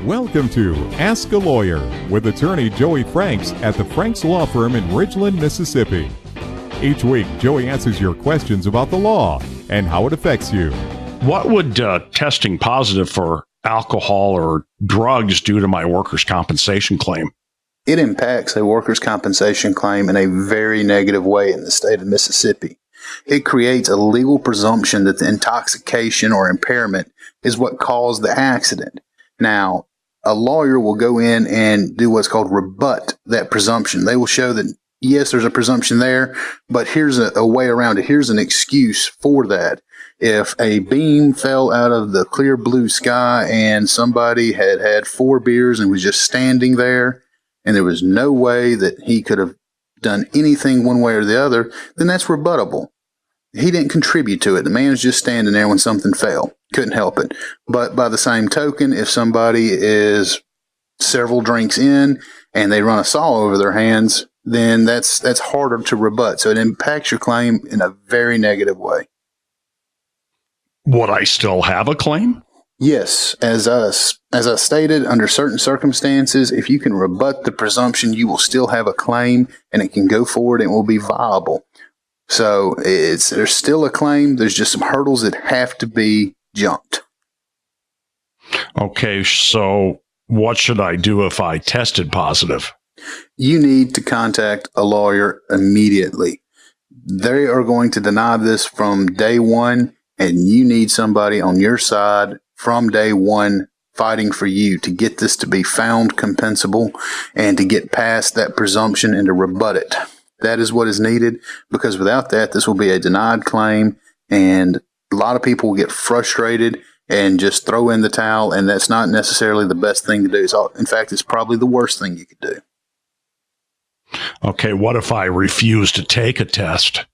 Welcome to Ask a Lawyer with attorney Joey Franks at the Franks Law Firm in Ridgeland, Mississippi. Each week, Joey answers your questions about the law and how it affects you. What would testing positive for alcohol or drugs do to my workers' compensation claim? It impacts a workers' compensation claim in a very negative way in the state of Mississippi. It creates a legal presumption that the intoxication or impairment is what caused the accident. Now, a lawyer will go in and do what's called rebut that presumption. They will show that, yes, there's a presumption there, but here's a way around it. Here's an excuse for that. If a beam fell out of the clear blue sky and somebody had had 4 beers and was just standing there, and there was no way that he could have done anything one way or the other, then that's rebuttable. He didn't contribute to it. The man was just standing there when something fell. Couldn't help it. But by the same token, if somebody is several drinks in and they run a saw over their hands, then that's harder to rebut. So it impacts your claim in a very negative way. Would I still have a claim? Yes. As I stated, under certain circumstances, if you can rebut the presumption, you will still have a claim and it can go forward and will be viable. So there's still a claim. There's just some hurdles that have to be jumped. Okay, so what should I do if I tested positive? You need to contact a lawyer immediately. They are going to deny this from day one, and you need somebody on your side from day one fighting for you to get this to be found compensable and to get past that presumption and to rebut it. That is what is needed, because without that, this will be a denied claim, and a lot of people will get frustrated and just throw in the towel, and that's not necessarily the best thing to do. So, in fact, it's probably the worst thing you could do. Okay, what if I refuse to take a test?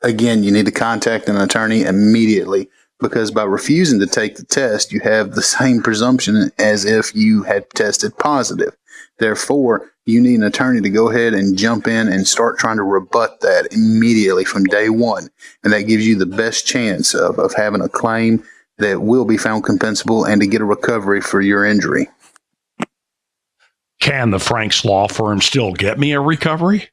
Again, you need to contact an attorney immediately, because by refusing to take the test, you have the same presumption as if you had tested positive. Therefore, you need an attorney to go ahead and jump in and start trying to rebut that immediately from day one. And that gives you the best chance of having a claim that will be found compensable and to get a recovery for your injury. Can the Franks Law Firm still get me a recovery?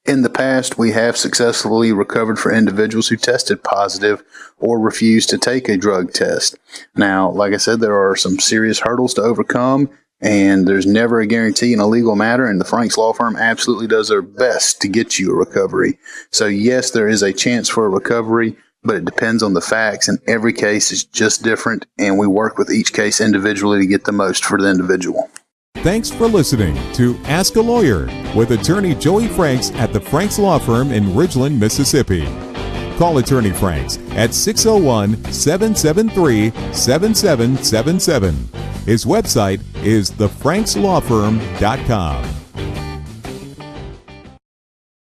In the past, we have successfully recovered for individuals who tested positive or refused to take a drug test. Now, like I said, there are some serious hurdles to overcome, and there's never a guarantee in a legal matter, and the Franks Law Firm absolutely does their best to get you a recovery. So yes, there is a chance for a recovery, but it depends on the facts, and every case is just different, and we work with each case individually to get the most for the individual. Thanks for listening to Ask a Lawyer with attorney Joey Franks at the Franks Law Firm in Ridgeland, Mississippi. Call attorney Franks at 601-773-7777. His website is thefrankslawfirm.com.